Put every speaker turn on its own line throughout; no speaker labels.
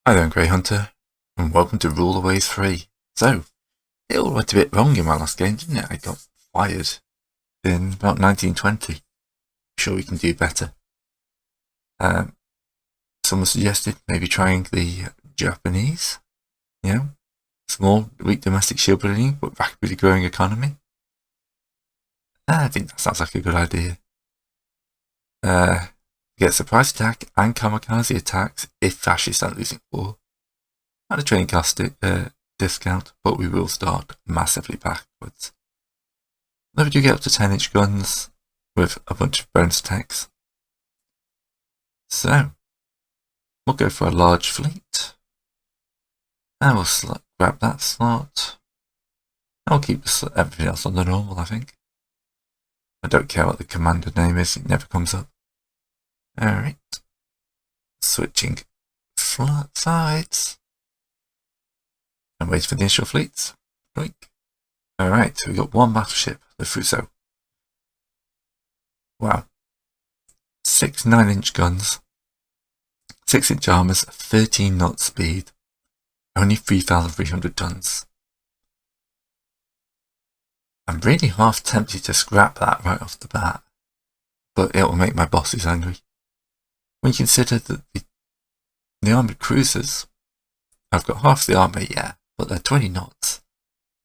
Hi there, Grey Hunter, and welcome to Rule the Waves 3. So, it all went a bit wrong in my last game, didn't it? I got fired in about 1920. Sure we can do better. Someone suggested maybe trying the Japanese, small, weak domestic shield building, but rapidly growing economy. I think that sounds like a good idea. Get surprise attack and kamikaze attacks if fascists are losing war. Not a training cost discount, but we will start massively backwards. Then we do get up to 10-inch guns with a bunch of bonus attacks. So, we'll go for a large fleet. And we'll grab that slot. I'll keep everything else on the normal, I think. I don't care what the commander name is, it never comes up. Alright. Switching flat sides. And wait for the initial fleets. Alright, so we got one battleship, the Fuso. Wow. 6 9-inch guns, 6-inch armors, 13 knot speed, only 3,300 tons. I'm really half tempted to scrap that right off the bat, but it will make my bosses angry. When you consider that the armoured cruisers, I've got half the armour, yeah, but they're 20 knots,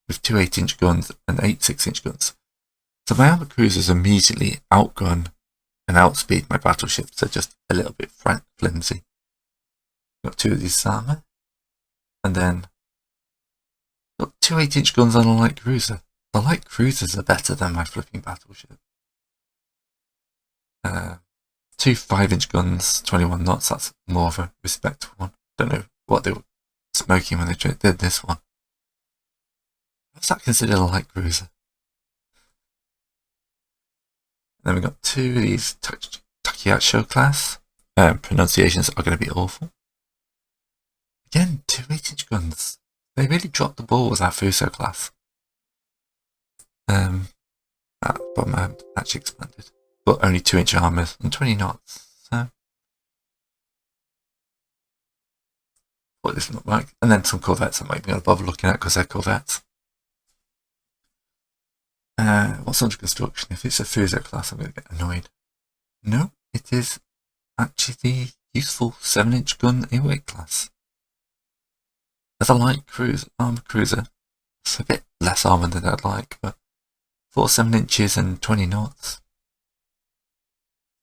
with 2 8-inch guns and 8 6-inch guns. So my armoured cruisers immediately outgun and outspeed my battleships. They're just a little bit flimsy. Got 2 of these armour, and then got 2 8-inch guns on a light cruiser. The light cruisers are better than my flipping battleship. 2 5-inch guns, 21 knots, that's more of a respectable one. Don't know what they were smoking when they did this one. What's that considered a light cruiser? Then we've got 2 of these Takiyacho class. Pronunciations are going to be awful. Again, 2 8-inch guns. They really dropped the ball with that Fuso class. But my actually expanded. But only 2-inch armors and 20 knots. So, what does this look like? And then some corvettes I'm not even going to bother looking at because they're corvettes. What's under construction? If it's a Fuso class, I'm going to get annoyed. No, it is actually the useful 7-inch gun Iwate class. As a light armored cruiser, it's a bit less armor than I'd like, but for 7 inches and 20 knots,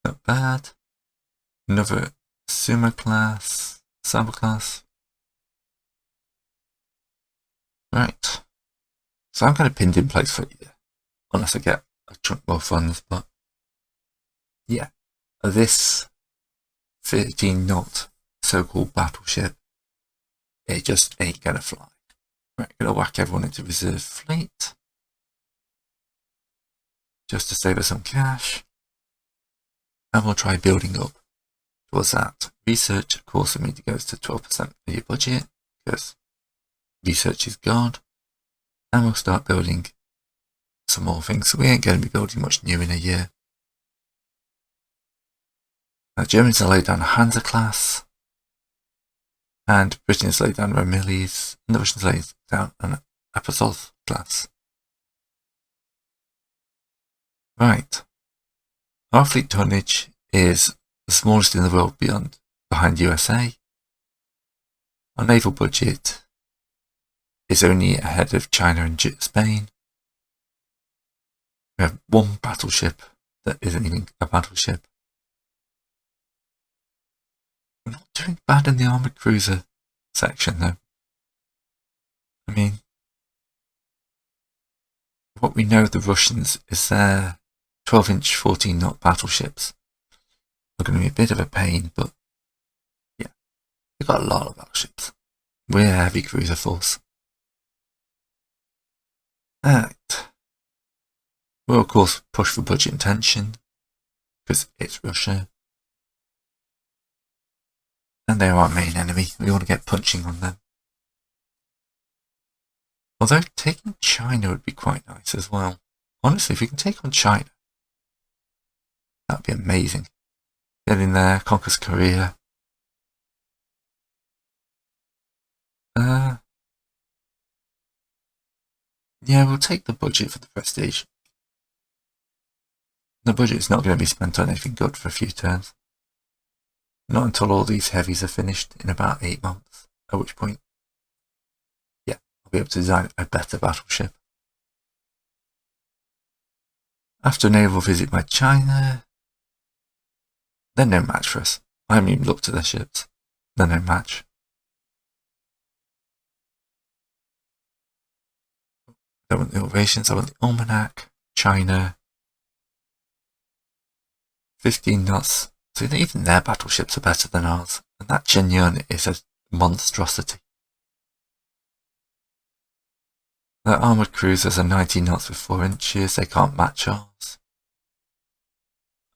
not bad. Another Sumo class, Samba class. Right. So I'm kind of pinned in place for a year, unless I get a chunk more funds, but yeah, this 13 knot so-called battleship, it just ain't gonna fly. Right, gonna whack everyone into reserve fleet, just to save us some cash. And we'll try building up towards that. Research, of course, immediately goes to 12% of your budget, because research is God. And we'll start building some more things. So we ain't going to be building much new in a year. Germans are laid down a Hansa class. And Britain's laid down Ramillies. And the Russians laid down an Apostolf class. Right. Our fleet tonnage is the smallest in the world behind USA. Our naval budget is only ahead of China and Spain. We have 1 battleship that isn't even a battleship. We're not doing bad in the armoured cruiser section though. I mean, what we know of the Russians is their 12-inch 14-knot battleships are going to be a bit of a pain, but yeah, they've got a lot of battleships. We're a heavy cruiser force. Alright. We'll of course push for budget intention, because it's Russia. And they're our main enemy, we want to get punching on them. Although taking China would be quite nice as well. Honestly, if we can take on China, that would be amazing. Get in there, conquer Korea. Yeah, we'll take the budget for the prestige. The budget is not going to be spent on anything good for a few turns. Not until all these heavies are finished in about 8 months, at which point, yeah, I'll be able to design a better battleship. After a naval visit by China, they're no match for us. I haven't even looked at their ships. They're no match. I want the Ovations, I want the Almanac, China, 15 knots. So even their battleships are better than ours. And that Chenyun is a monstrosity. Their armoured cruisers are 19 knots with 4 inches. They can't match ours.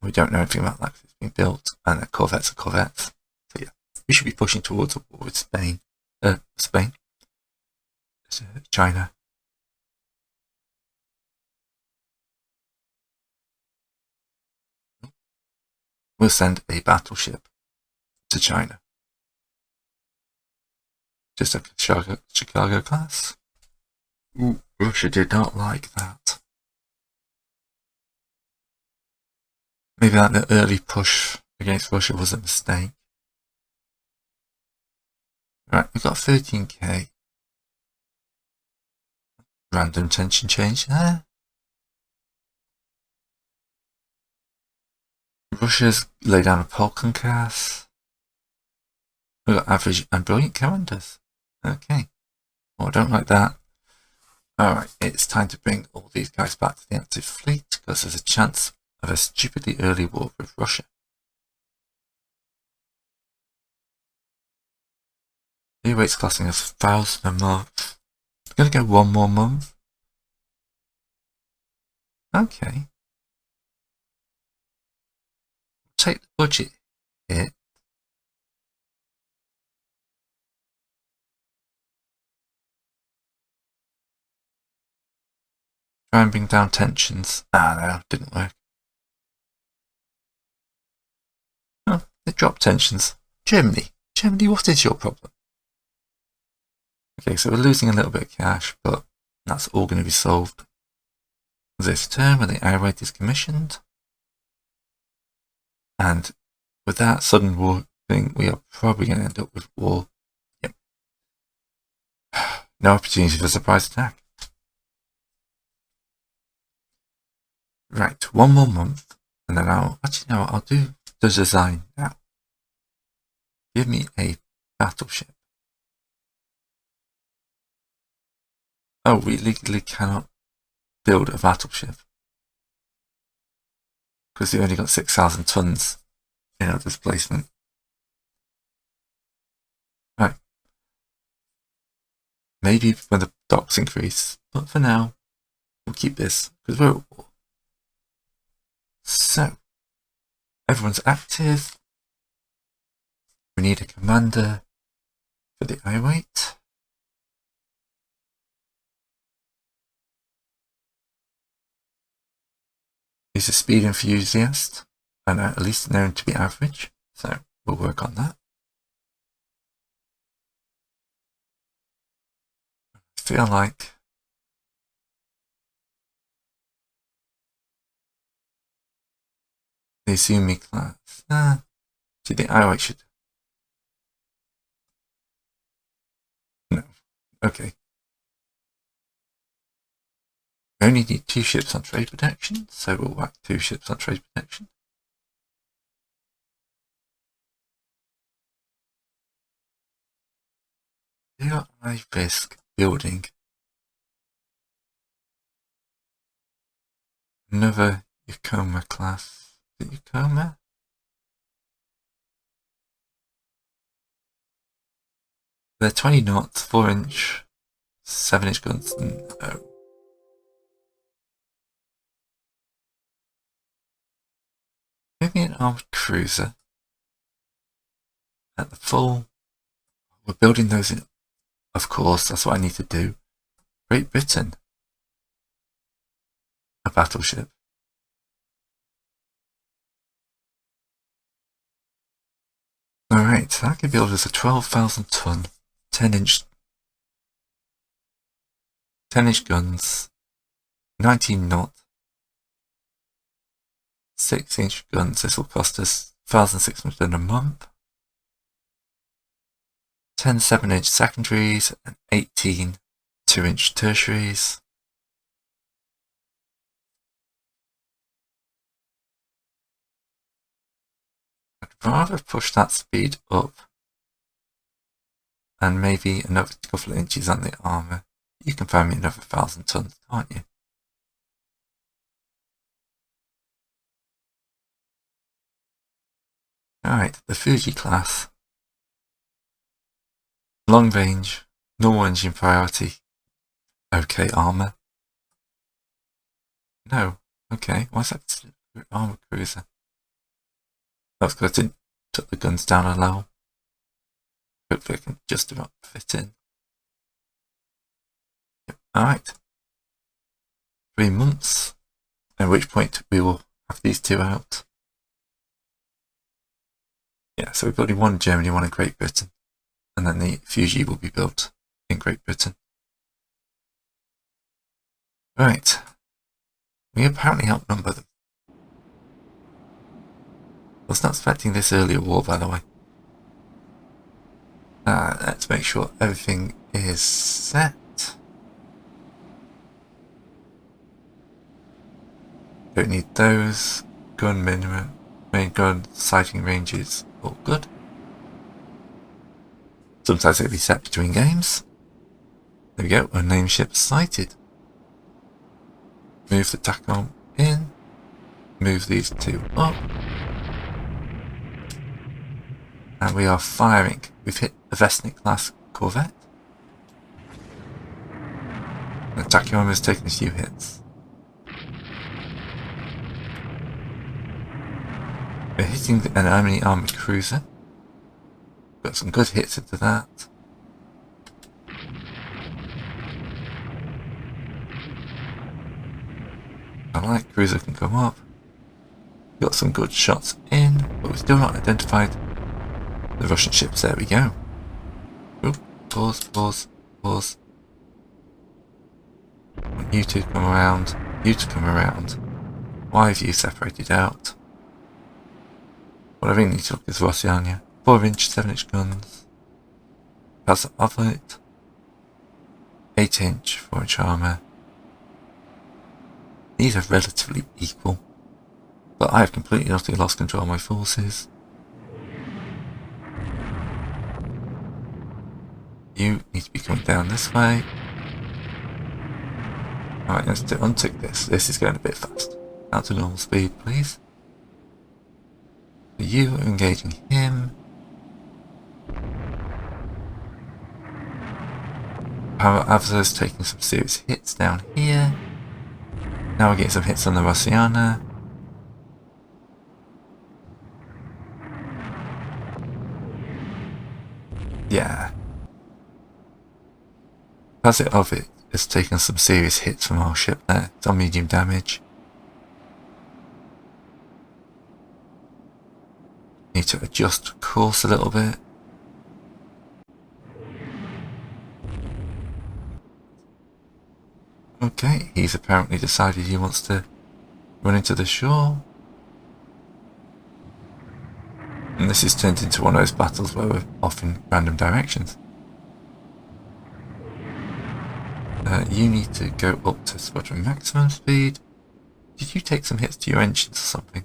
We don't know anything about that because it's been built. And their corvettes are corvettes. So yeah, we should be pushing towards a war with Spain. China. We'll send a battleship to China. Just a Chicago class. Ooh, Russia did not like that. Maybe that early push against Russia was a mistake. Right, we've got 13k. Random tension change there. Russia's laid down a pole concasse. We've got average and brilliant commanders. Okay. Well, I don't like that. Alright, it's time to bring all these guys back to the active fleet because there's a chance of a stupidly early war with Russia. The weight's costing us 1,000 a month. I'm going to go 1 more month. Okay. Take the budget hit. Try and bring down tensions. No, didn't work. Oh, they dropped tensions. Germany, what is your problem? Okay, so we're losing a little bit of cash, but that's all going to be solved this term when the wiht is commissioned. And with that sudden war thing, we are probably going to end up with war. Yep. No opportunity for surprise attack. Right, 1 more month, and then I'll do the design now. Give me a battleship. Oh, we legally cannot build a battleship because we only got 6,000 tons in our displacement. Right. Maybe when the docks increase, but for now, we'll keep this because we're at war. So, everyone's active. We need a commander for the wiht. He's a speed enthusiast and at least known to be average, so we'll work on that. I feel like the Izumi class. Do you think wiht should? No. Okay. We only need 2 ships on trade protection, so we'll whack 2 ships on trade protection. Do I risk building another Yakoma class? Is it Yakoma? They're 20 knots, 4 inch, 7 inch guns. No. Give me an armored cruiser at the full. We're building those in, of course, that's what I need to do. Great Britain. A battleship. Alright, so that could build us a 12,000 ton, 10 inch 10-inch guns, 19 knot, 6-inch guns. This will cost us 1,600 a month. 10 7-inch secondaries and 18 2-inch tertiaries. I'd rather push that speed up and maybe another couple of inches on the armour. You can find me another 1,000 tons, can't you? Alright, the Fuji class. Long range, normal engine priority, okay armour. No, okay, why's that armour cruiser? That's because I didn't took the guns down a level. Hopefully I can just about fit in. Yep. Alright. 3 months, at which point we will have these two out. Yeah, so we've got one in Germany, one in Great Britain, and then the Fuji will be built in Great Britain. Right. We apparently outnumber them. I was not expecting this earlier war, by the way. Let's make sure everything is set. Don't need those. Gun minimum, main gun, sighting ranges, all good. Sometimes it'll be set between games. There we go, unnamed ship sighted. Move the TACOM in. Move these two up. And we are firing. We've hit the Vesnik class corvette. The TACOM has taken a few hits. We're hitting an enemy armoured cruiser. Got some good hits into that. A light cruiser can come up. Got some good shots in, but we've still not identified the Russian ships. There we go. Oop, pause, pause, pause. I want you to come around, you to come around. Why have you separated out? What I really need to look is Rossiana. 4-inch, 7-inch guns. That's of it. 8-inch, 4-inch armour. These are relatively equal, but I have completely utterly lost control of my forces. You need to be coming down this way. Alright, let's untick this. This is going a bit fast. Down to normal speed, please. You are engaging him. Our Avzo's taking some serious hits down here. Now we're getting some hits on the Rossiana. Yeah. Passive of it has taken some serious hits from our ship there. It's on medium damage. Need to adjust course a little bit. Okay, he's apparently decided he wants to run into the shore. And this has turned into one of those battles where we're off in random directions. You need to go up to squadron maximum speed. Did you take some hits to your engines or something?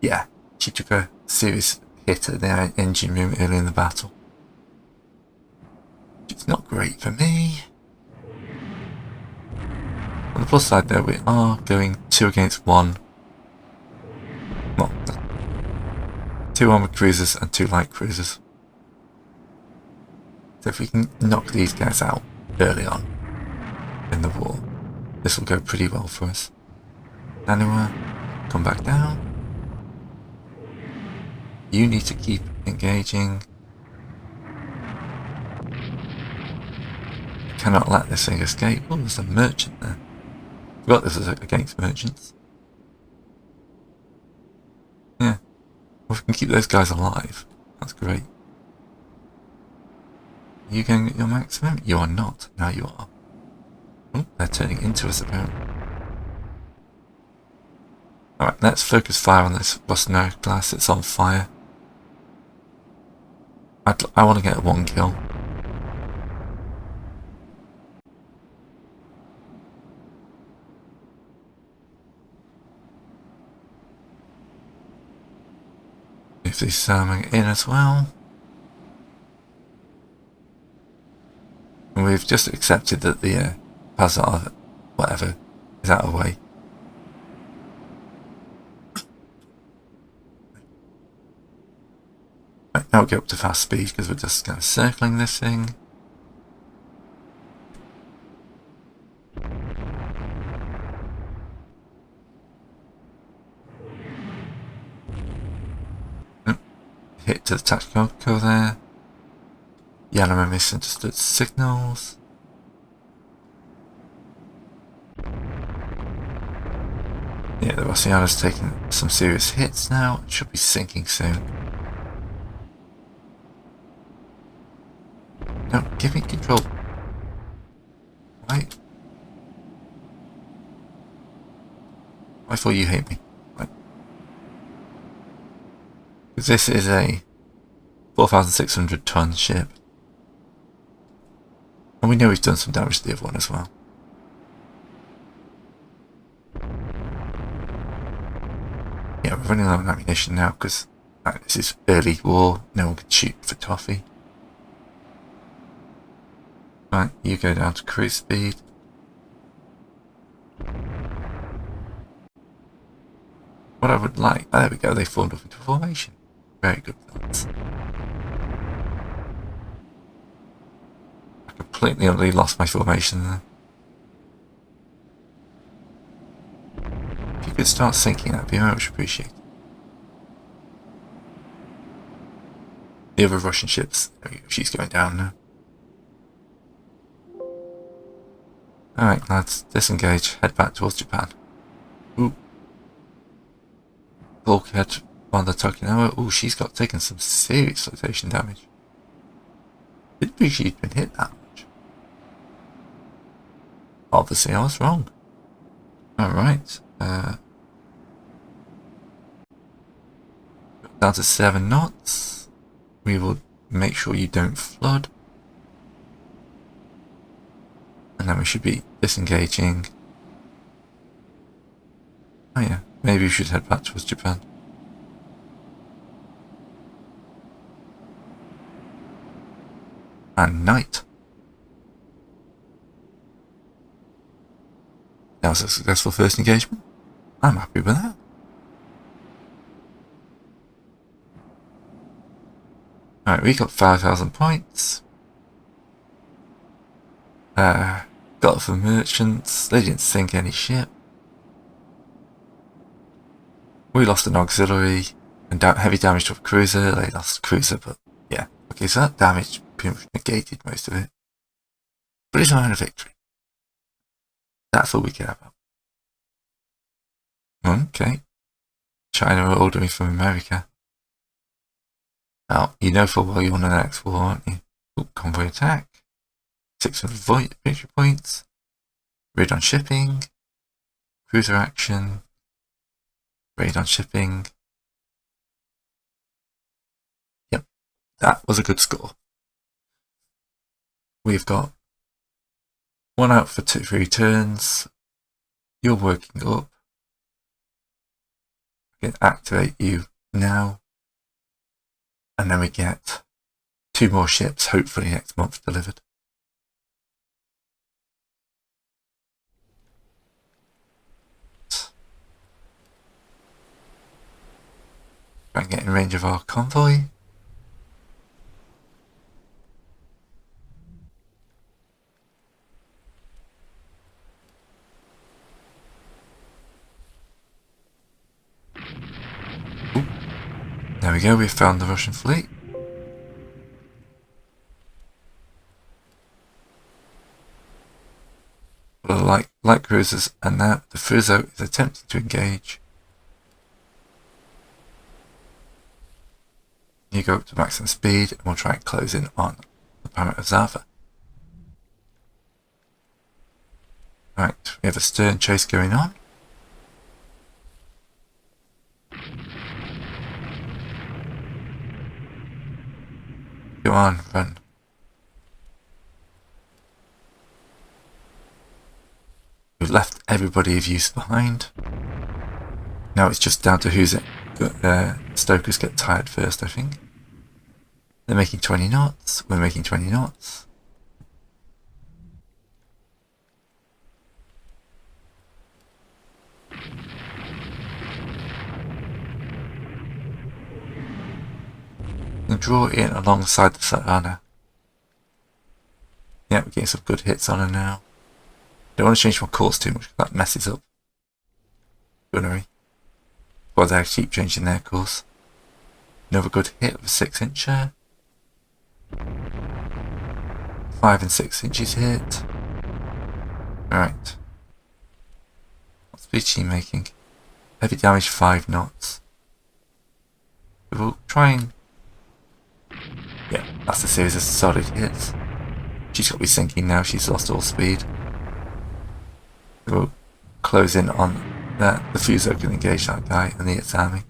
Yeah, she took a serious hit at the engine room early in the battle. It's not great for me. On the plus side though, we are going 2 against 1. Well, 2 armoured cruisers and 2 light cruisers. So if we can knock these guys out early on in the war, this will go pretty well for us. Anyway, come back down. You need to keep engaging. Cannot let this thing escape. Oh, there's a merchant there. Forgot this was against merchants. Yeah. Well, if we can keep those guys alive, that's great. you going at your maximum? You are not. Now you are. Oh, they're turning into us apparently. Alright, let's focus fire on this rusted hourglass. It's on fire. I want to get a 1 kill. Move the salmon in as well. And we've just accepted that the Pazar, whatever, is out of the way. Right, now we'll get up to fast speed because we're just kind of circling this thing. Hit to the tactical co there. Yellow misunderstood signals. Yeah, the Rossiano's taking some serious hits now. It should be sinking soon. No, give me control. Right. I thought you hate me. Right. Because this is a 4,600 ton ship. And we know we've done some damage to the other one as well. Yeah, we're running low on ammunition now because this is early war. No one can shoot for toffee. Right, you go down to cruise speed. What I would like... Oh, there we go, they formed up into formation. Very good thoughts. I completely utterly lost my formation there. If you could start sinking, that'd be much appreciated. The other Russian ships, she's going down now. Alright lads, disengage, head back towards Japan. Ooh. Bulkhead on the Tokinawa. Ooh, she's got taken some serious flotation damage. Didn't think she'd been hit that much. Obviously I was wrong. Alright. Down to 7 knots. We will make sure you don't flood. And then we should be disengaging. Oh yeah, maybe we should head back towards Japan. And night. That was a successful first engagement. I'm happy with that. Alright, we got 5,000 points. Got for merchants. They didn't sink any ship. We lost an auxiliary and heavy damage to a cruiser. They lost a cruiser, but yeah. Okay, so that damage pretty much negated most of it. But it's not a victory. That's all we care about. Okay. China are ordering from America. Now, you know full well you're on the next war, aren't you? Ooh, convoy attack. 600 victory points. Raid on shipping. Cruiser action. Raid on shipping. Yep, that was a good score. We've got 1 out for 3 turns. You're working up. I can activate you now. And then we get 2 more ships, hopefully next month, delivered. Try and get in range of our convoy. Ooh. There we go, we've found the Russian fleet. Light cruisers, and now the Fuso is attempting to engage. You go up to maximum speed and we'll try and close in on the parameters alpha. Right, we have a stern chase going on. Go on, run. We've left everybody of use behind. Now it's just down to who's it. Stokers get tired first, I think. They're making 20 knots. We're making 20 knots. And draw in alongside the Savannah. Yeah, we're getting some good hits on her now. Don't want to change my course too much, that messes up gunnery. Well, they keep changing their course. Another good hit of a 6-incher. 5 and 6 inches hit. Right. What speed is she making? Heavy damage 5 knots. We'll try and... yeah, that's a series of solid hits. She's got to be sinking now, she's lost all speed. We'll close in on that. The Fuso can engage that guy and the Itzami.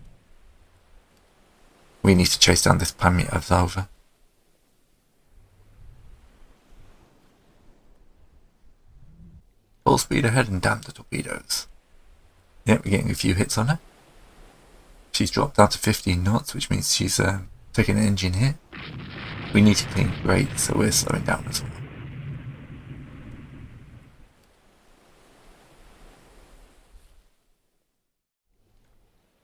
We need to chase down this parameter over. Full speed ahead and damn the torpedoes. Yep, we're getting a few hits on her. She's dropped down to 15 knots, which means she's taking an engine hit. We need to clean great, so we're slowing down as well.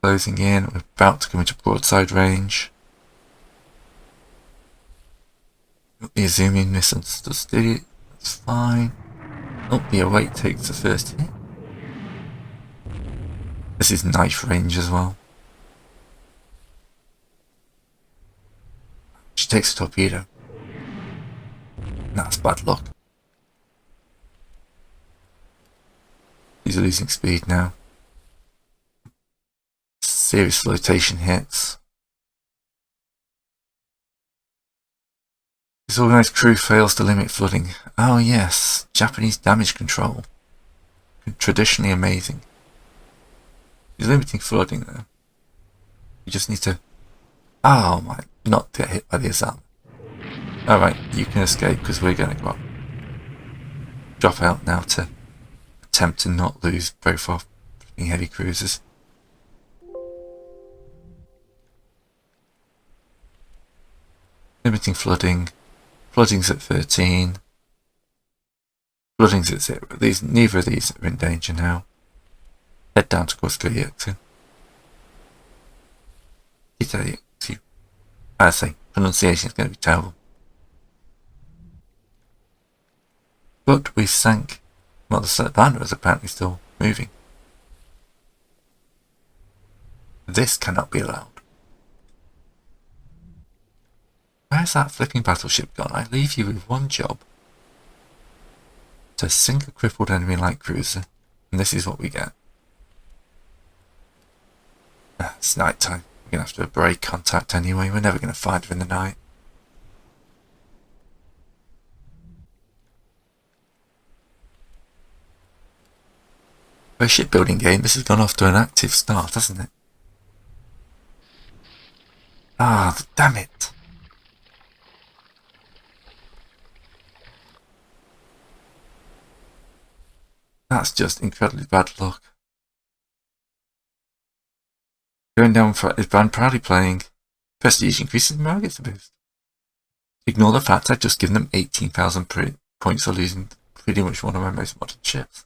Closing in, we're about to come into broadside range. The zooming misunderstood it, that's fine. Oh, the wiht takes the first hit. This is knife range as well. She takes a torpedo. That's bad luck. He's losing speed now. Serious flotation hits. This organised crew fails to limit flooding. Oh yes, Japanese damage control. Traditionally amazing. He's limiting flooding though. You just need to... oh my, not get hit by the Azam. Alright, you can escape because we're going to drop out now to attempt to not lose both our heavy cruisers. Limiting flooding. Flooding's at 13. Flooding's at 0. Neither of these are in danger now. Head down to Gorska. I say, pronunciation is going to be terrible. But we've sank. Well, the Savannah is apparently still moving. This cannot be allowed. Where's that flipping battleship gone? I leave you with one job. To sink a crippled enemy light cruiser. And this is what we get. It's night time. We're going to have to break contact anyway. We're never going to find her in the night. For a shipbuilding game, this has gone off to an active start, hasn't it? Ah, damn it. That's just incredibly bad luck. Going down for is Brand proudly playing. Prestige increases, morale gets a boost. Ignore the fact I've just given them 18,000 points for losing pretty much one of my most modern ships.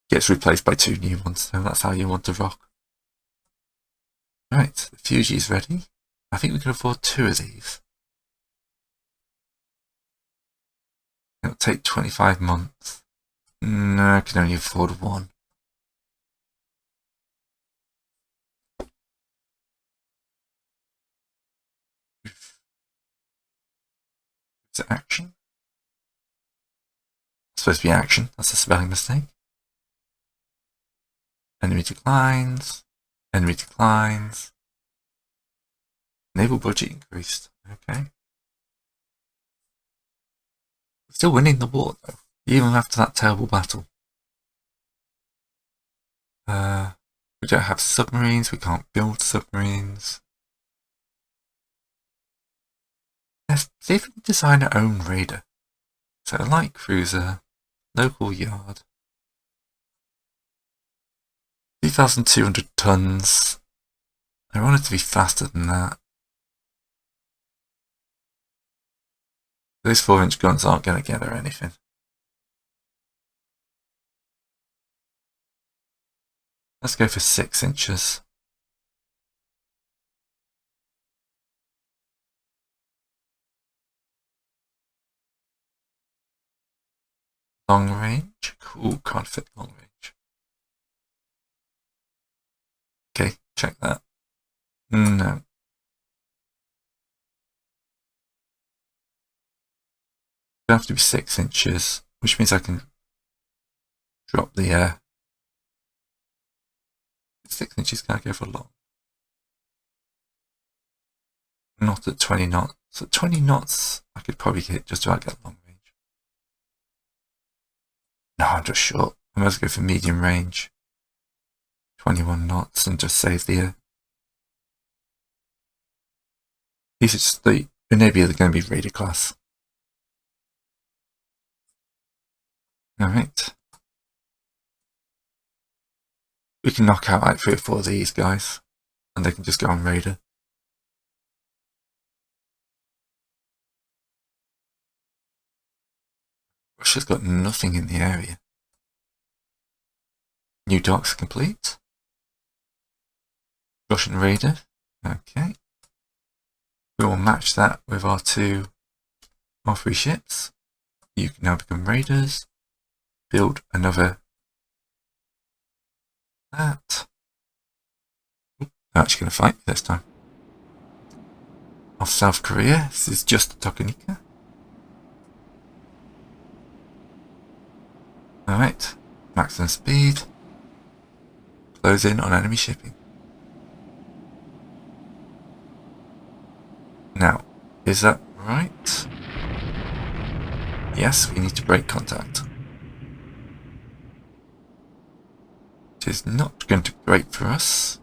Gets replaced by 2 new ones, so that's how you want to rock. Right, the Fuji's ready. I think we can afford 2 of these. It'll take 25 months. No, I can only afford 1. Is it action? It's supposed to be action. That's a spelling mistake. Enemy declines. Enemy declines. Naval budget increased. Okay. Still winning the war, though, even after that terrible battle. We don't have submarines, we can't build submarines. Let's see if we can design our own raider. So light cruiser, local yard. 2,200 tons. I want it to be faster than that. Those 4-inch guns aren't going to get her anything. Let's go for 6 inches. Long range? Cool, can't fit long range. Okay, check that. No. It'll have to be 6 inches, which means I can drop the 6 inches can't go for long. Not at 20 knots. At 20 knots, I could probably just about get long range. No, I'm just short. I might as well go for medium range. 21 knots and just save the These are just the maybe they're going to be raider class. Alright. We can knock out like 3 or 4 of these guys, and they can just go on raider. Russia's got nothing in the area. New docks complete. Russian raider. Okay. We will match that with our 3 ships. You can now become raiders. Build another. That. I'm actually going to fight this time. Off South Korea. This is just Tanganyika. Alright. Maximum speed. Close in on enemy shipping. Now, is that right? Yes, we need to break contact. It is not going to be great for us.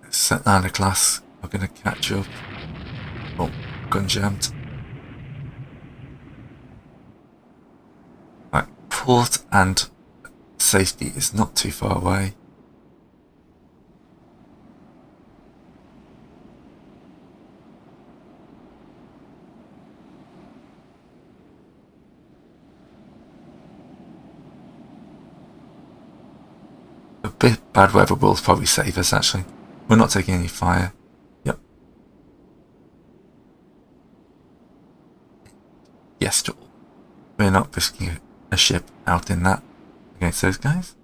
Set ladder class, we're going to catch up. Oh, gun jammed. Right, port and safety is not too far away. A bit bad weather will probably save us actually. We're not taking any fire. Yep. Yes to all. We're not risking a ship out in that against those guys.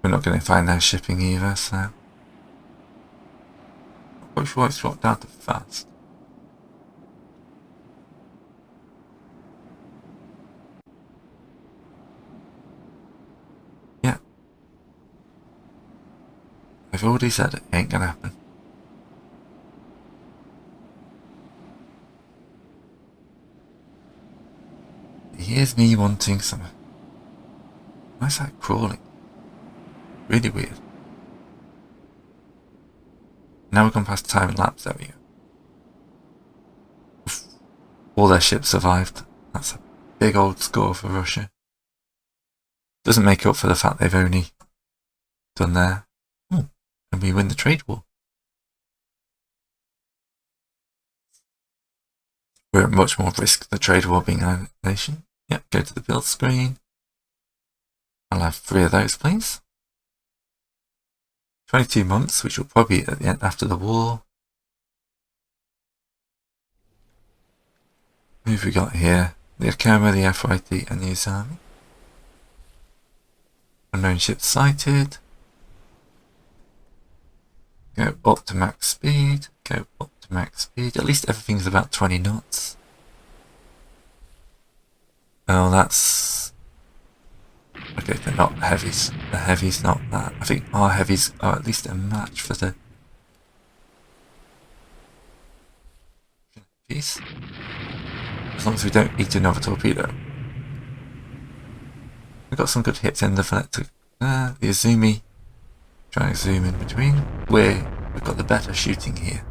We're not going to find their shipping either, so. I'm quite sure it's dropped down to fast. Yeah. I've already said it ain't gonna happen. Here's me wanting some. Why is that crawling? Really weird. Now we've gone past time and lapse area. Oof. All their ships survived. That's a big old score for Russia. Doesn't make up for the fact they've only done there. Oh, and we win the trade war. We're at much more risk the trade war being our nation. Yep, go to the build screen. I'll have 3 of those, please. 22 months, which will probably be at the end after the war. Who have we got here? The Akama, the FYT, and the Usami. Unknown ships sighted. Go up to max speed. Go up to max speed. At least everything's about 20 knots. Oh, that's... Okay, they're not heavies. The heavies not that. I think our heavies are at least a match for the... Heavies. As long as we don't eat another torpedo. We've got some good hits in the Phonetic. The Izumi. Trying to zoom in between. We've got the better shooting here.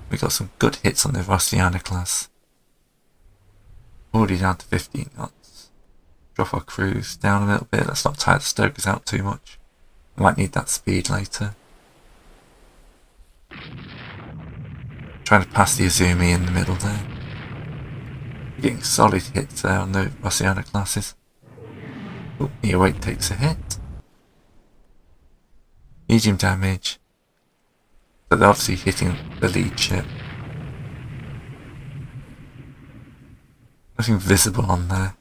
We got some good hits on the Rossiana class. Already down to 15 knots. Drop our cruise down a little bit. Let's not tire the stokers out too much. We might need that speed later. Trying to pass the Izumi in the middle there. We're getting solid hits there on the Rossiana classes. Oh, the wiht takes a hit. Medium damage. But they're obviously hitting the lead ship. Nothing visible on there.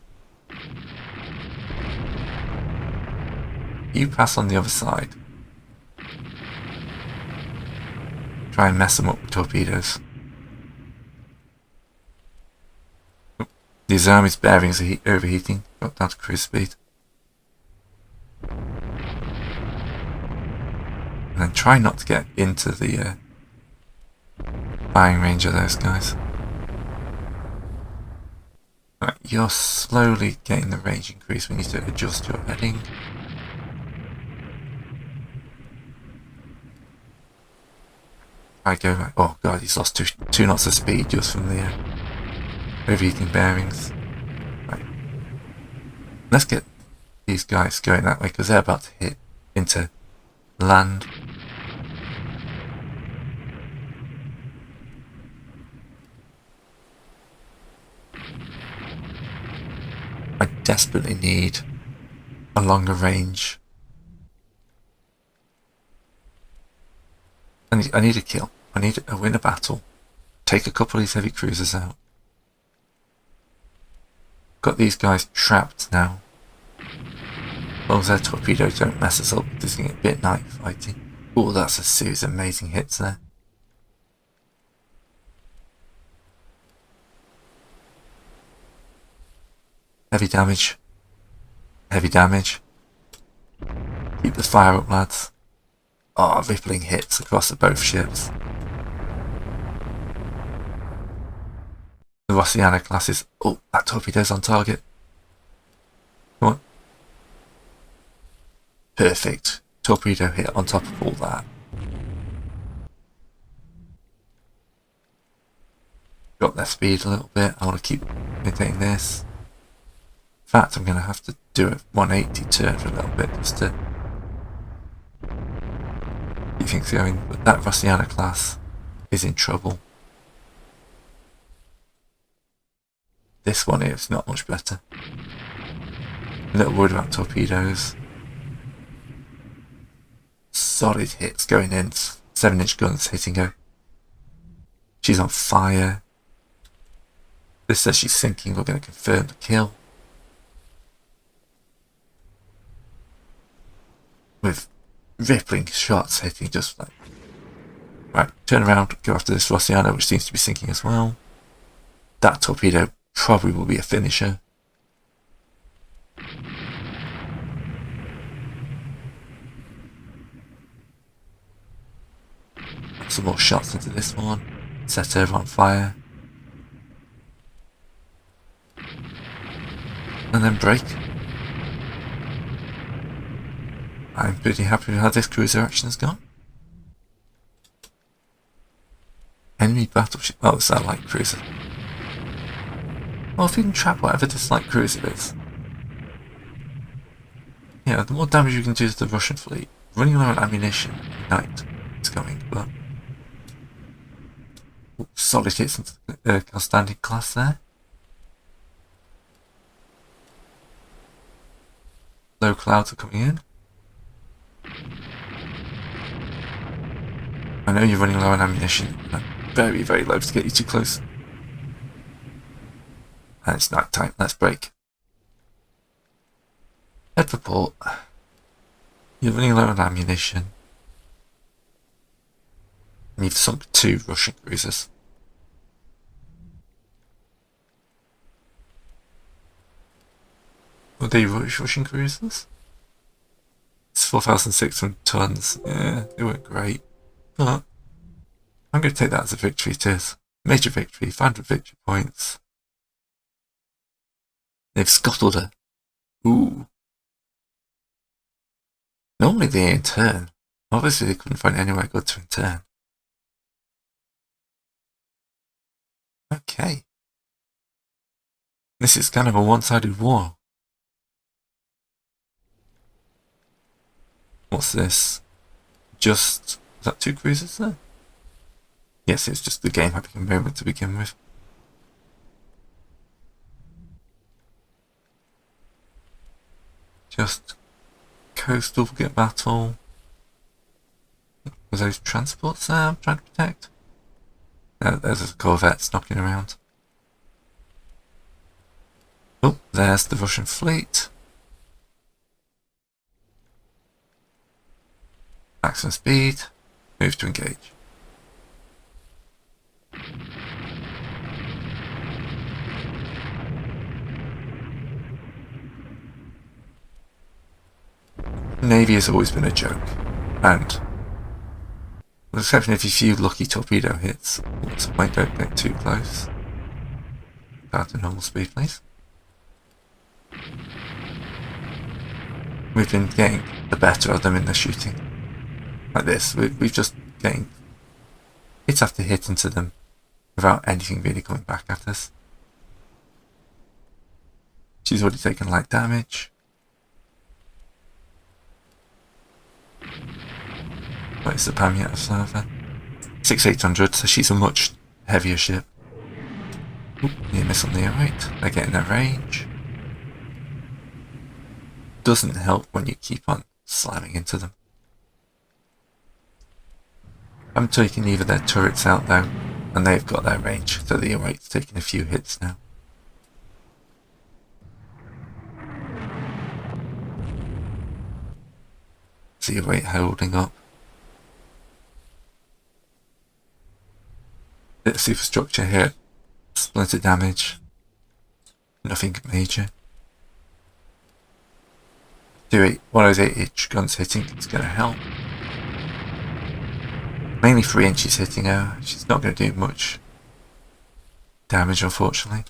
You pass on the other side. Try and mess them up with torpedoes. Oh, the Izumi's bearings are overheating. Got down to cruise speed. And then try not to get into the firing range of those guys. Right, you're slowly getting the range increase. We need to adjust your heading. I go back. Oh god, he's lost two knots of speed just from the overheating bearings. Right. Let's get these guys going that way because they're about to hit into land. I desperately need a longer range. I need a kill. I need to win a battle. Take a couple of these heavy cruisers out. Got these guys trapped now. As long as their torpedoes don't mess us up, this is getting a bit night fighting. Oh, that's a series of amazing hits there. Heavy damage. Heavy damage. Keep the fire up, lads. Oh, rippling hits across the both ships. The Rossiana classes. Oh, that torpedo's on target. Come on. Perfect. Torpedo hit on top of all that. Got their speed a little bit. I want to keep maintaining this. In fact, I'm going to have to do a 180 turn for a little bit just to keep things going. But that Rossiana class is in trouble. This one is not much better. A little worried about torpedoes. Solid hits going in. 7-inch guns hitting her. She's on fire. This says she's sinking. We're going to confirm the kill. With rippling shots hitting just like... Right, turn around, go after this Rossiana, which seems to be sinking as well. That torpedo probably will be a finisher. Some more shots into this one. Set her on fire. And then break. I'm pretty happy with how this cruiser action has gone. Enemy battleship. Oh, it's that light cruiser. Well, if you can trap whatever this light cruiser is. Yeah, the more damage you can do to the Russian fleet. Running low on ammunition at night is going, but... solid hits into the outstanding class there. Low clouds are coming in. I know you're running low on ammunition. I'm very, very low to get you too close. And it's night time. Let's break. Head for port. You're running low on ammunition. And you've sunk 2 Russian cruisers. they Russian cruisers? It's 4,600 tons. Yeah, they weren't great. But I'm going to take that as a victory. It is. Major victory, 500 victory points. They've scuttled her. Ooh. Normally they intern. Obviously they couldn't find anywhere good to intern. Okay. This is kind of a one-sided war. What's this? Is that 2 cruisers there? Yes, it's just the game having a moment to begin with. Just coastal get battle. Was those transports there I'm trying to protect? No, there's a corvettes knocking around. Oh, there's the Russian fleet. Maximum speed. Move to engage. Navy has always been a joke, and with the exception of a few lucky torpedo hits, what's the point? Don't get too close. Down to normal speed, please. We've been getting the better of them in the shooting. Like this, we've just getting hit after hit into them without anything really coming back at us. She's already taken light damage. What is the PAM yet of server? 6,800, so she's a much heavier ship. Oop, near miss on the 08. They're getting their range. Doesn't help when you keep on slamming into them. I'm taking either their turrets out though, and they've got their range, so the 08's taking a few hits now. The 08 holding up. Bit of superstructure here. Splinter damage. Nothing major. 1 of those 8-inch guns hitting is going to help. Mainly 3 inches hitting her. She's not going to do much damage, unfortunately.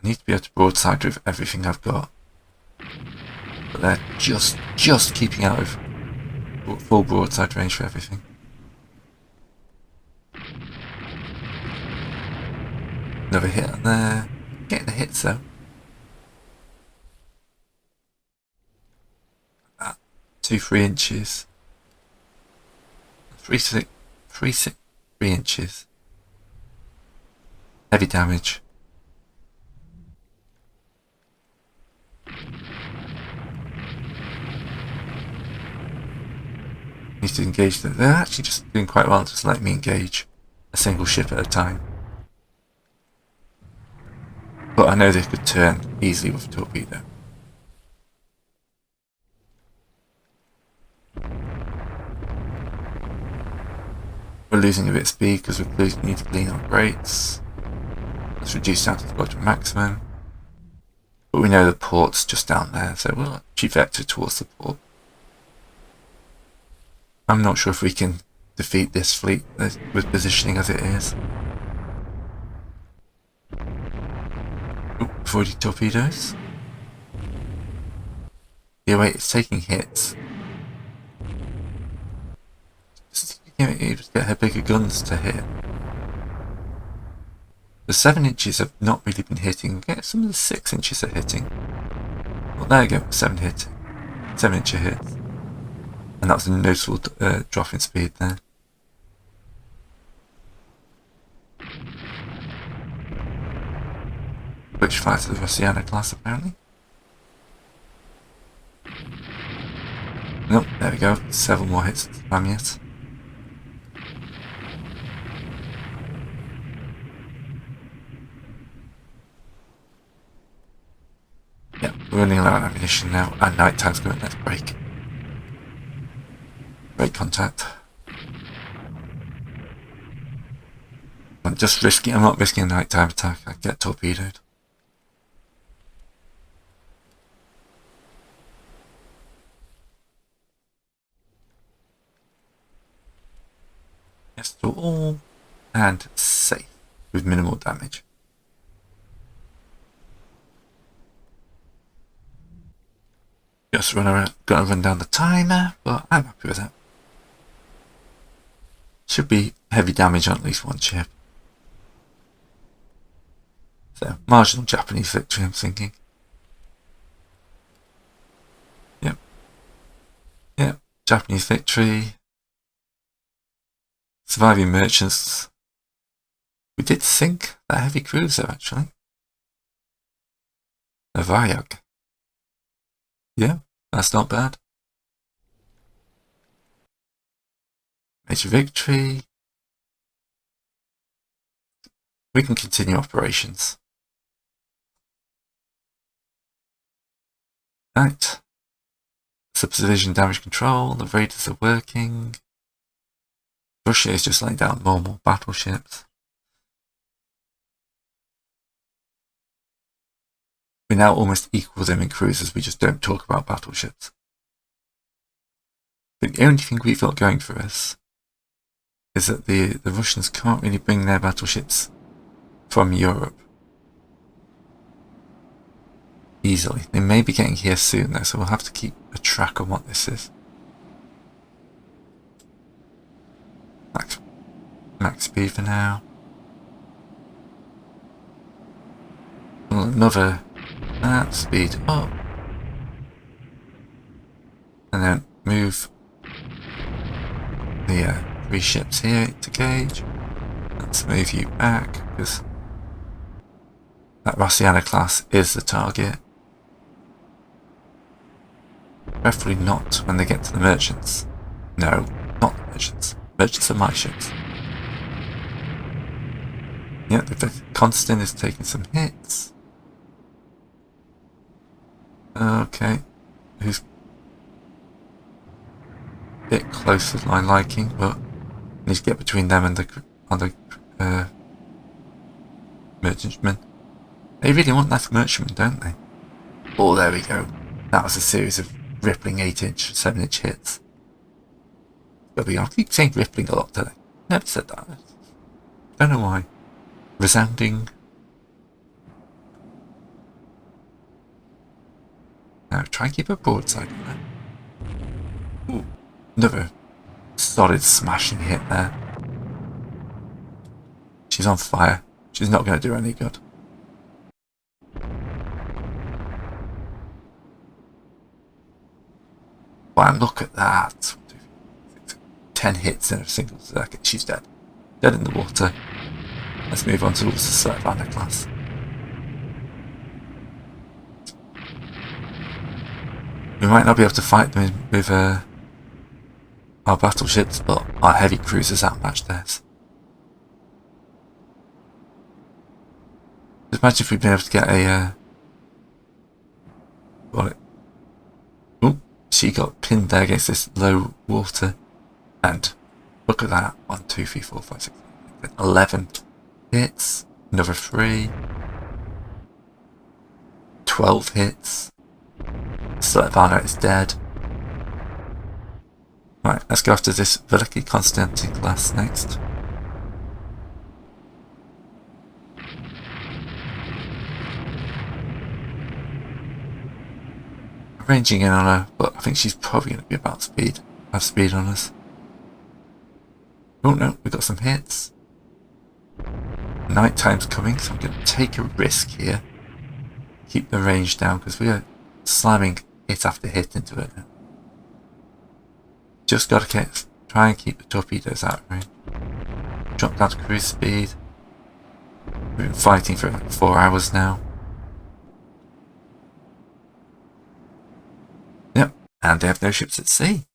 I need to be able to broadside with everything I've got. But they're just keeping out of full broadside range for everything. Another hit on there. Getting the hits though. 3 inches. 3 inches. Heavy damage. Need to engage them. They're actually just doing quite well, just letting me engage a single ship at a time. But I know they could turn easily with a torpedo. We're losing a bit of speed because we need to clean our brakes. Let's reduce down to the bottom maximum. But we know the port's just down there, so we'll actually vector towards the port. I'm not sure if we can defeat this fleet with positioning as it is. Ooh, 40 torpedoes. The 08 is taking hits. Just get her bigger guns to hit. The 7 inches have not really been hitting. Get some of the 6 inches are hitting. Well, there you go, 7 inch hits. And that was a noticeable drop in speed there. Which fires to the Rossiana class apparently. Nope, there we go. 7 more hits to spam yet. Yeah, we're running low on ammunition now, and night time's going. Let's break. Break contact. I'm not risking a nighttime attack. I get torpedoed. Yes, to all and safe with minimal damage. Just gonna run down the timer, but I'm happy with that. Should be heavy damage on at least one ship. So, marginal Japanese victory, I'm thinking. Yep, Japanese victory. Surviving merchants. We did sink that heavy cruiser, actually. A Vyog. Yeah, that's not bad. Major victory. We can continue operations. Right. Subdivision damage control. The raiders are working. Russia is just laying down normal battleships. We're now almost equal them in cruisers. We just don't talk about battleships. But the only thing we've got going for us is that the Russians can't really bring their battleships from Europe easily. They may be getting here soon though, so we'll have to keep a track on what this is. Max speed for now. Another speed up. And then move the 3 ships here to gauge. Let's move you back because that Rossiana class is the target. Preferably not when they get to the merchants. No, not the merchants. Merchants are my ships. Yeah, the Constant is taking some hits. Okay, who's a bit closer to my liking, but need to get between them and the merchantmen. They really want that merchantman, don't they? Oh, there we go. That was a series of rippling 8-inch, 7-inch hits. I keep saying rippling a lot today. Never said that. Don't know why. Resounding. Now try and keep a broadside on that. Ooh, another solid smashing hit there. She's on fire. She's not going to do any good. Wow, look at that. 10 hits in a single second. She's dead. Dead in the water. Let's move on to the Svetlana class. We might not be able to fight them with our battleships, but our heavy cruisers outmatch theirs. Just imagine if we'd been able to get a... Oh, she got pinned there against this low water. And look at that. 1, 2, 3, 4, 5, 6, 7, 11 hits. Another 3. 12 hits. Svetlana is dead. Right, let's go after this Veliki Konstantin class next. Ranging in on her, but I think she's probably going to be about speed. Have speed on us. Oh no, we got some hits. Night time's coming, so I'm going to take a risk here. Keep the range down because we are slamming hit after hit into it now. Just got to try and keep the torpedoes out of range. Drop down to cruise speed. We've been fighting for 4 hours now. Yep, and they have no ships at sea.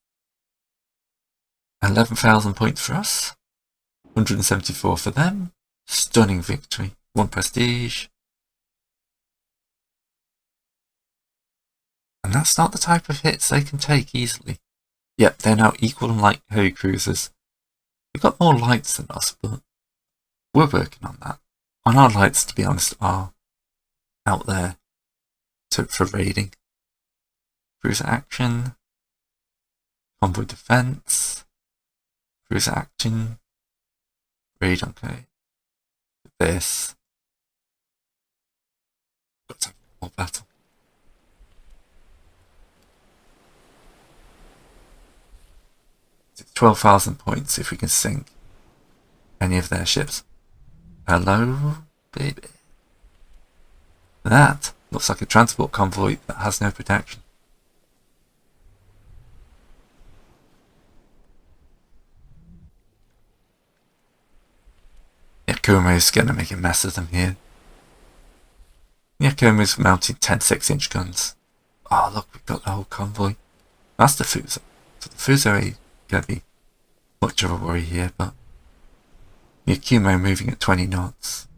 11,000 points for us. 174 for them. Stunning victory. 1 prestige. And that's not the type of hits they can take easily. Yep, they're now equal and light heavy cruisers. They've got more lights than us, but we're working on that. And our lights, to be honest, are out there for raiding. Cruiser action, convoy defense, cruiser action, raid, okay. This. Got to have more battle. It's 12,000 points if we can sink any of their ships. Hello, baby. That looks like a transport convoy that has no protection. Yakumo's going to make a mess of them here. Yakumo's mounting 10 6-inch guns. Oh, look, we've got the whole convoy. That's the Fuso. So the Fuso ain't going to be much of a worry here, but Yakumo moving at 20 knots.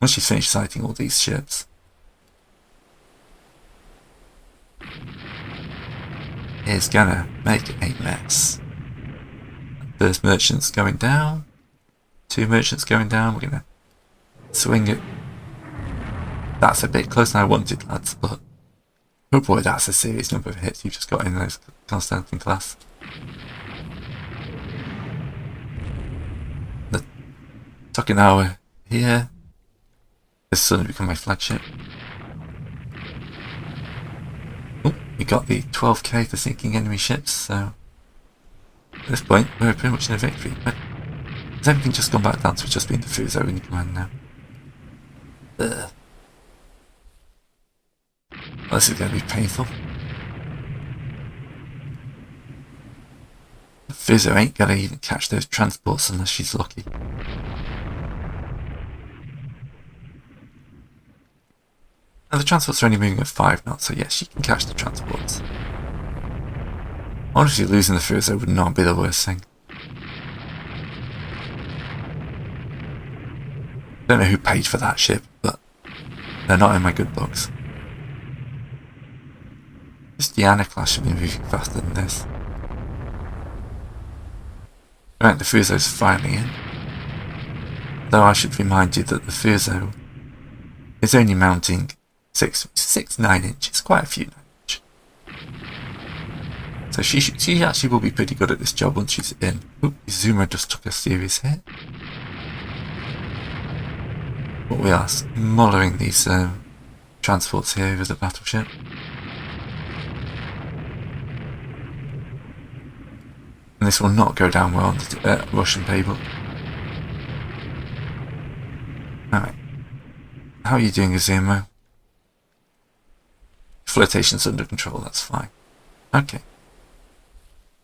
Once she's finished sighting all these ships, is gonna make a mess. First merchant's going down. 2 merchants going down. We're gonna swing it. That's a bit closer than I wanted, lads, but oh boy, that's a serious number of hits you've just got in those Constantine class. The Tokugawa here has suddenly become my flagship. Oh, we got the 12k for sinking enemy ships, so at this point we're pretty much in a victory. But has everything just gone back down to just being the Fuso in command now? Ugh. Well, this is going to be painful. The Fuso ain't going to even catch those transports unless she's lucky. Now the transports are only moving at 5 knots, so yes, she can catch the transports. Honestly, losing the Fuso would not be the worst thing. Don't know who paid for that ship, but they're not in my good books. This Diana class should be moving faster than this. Right, the Fuso's finally in. Though I should remind you that the Fuso is only mounting 9 inches, quite a few 9 inch. So she actually will be pretty good at this job once she's in. Oop, Zuma just took a serious hit. But we are smothering these transports here with the battleship. And this will not go down well on the Russian paybook. Alright. How are you doing, Azuma? Flirtation's under control, that's fine. Okay.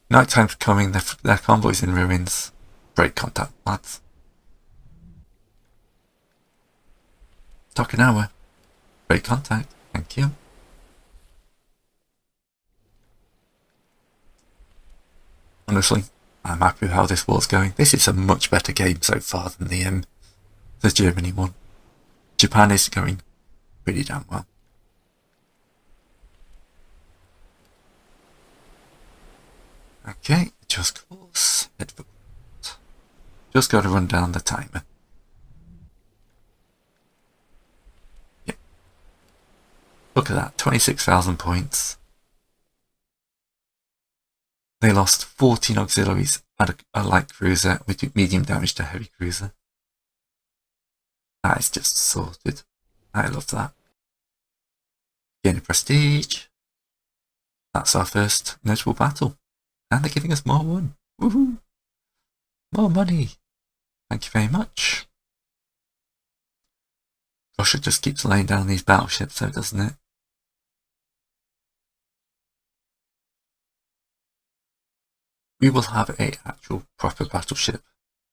Nighttime's coming, their convoy's in ruins. Break contact, lads. Tokugawa. Break contact, thank you. Honestly, I'm happy with how this war's going. This is a much better game so far than the Germany one. Japan is going pretty damn well. Okay, adjust course, head for port. Just got to run down the timer. Yep. Look at that, 26,000 points. They lost 14 auxiliaries and a light cruiser with medium damage to heavy cruiser. That is just sorted. I love that. Gaining prestige. That's our first notable battle. And they're giving us more one. Woohoo! More money. Thank you very much. Russia just keeps laying down these battleships though, doesn't it? We will have a actual proper battleship,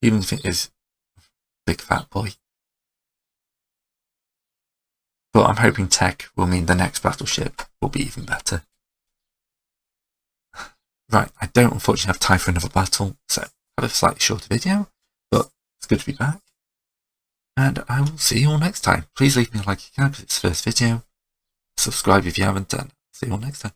even if it is a big fat boy. But I'm hoping tech will mean the next battleship will be even better. Right, I don't unfortunately have time for another battle, so I have a slightly shorter video, but it's good to be back. And I will see you all next time. Please leave me a like if you can, because it's the first video. Subscribe if you haven't, and see you all next time.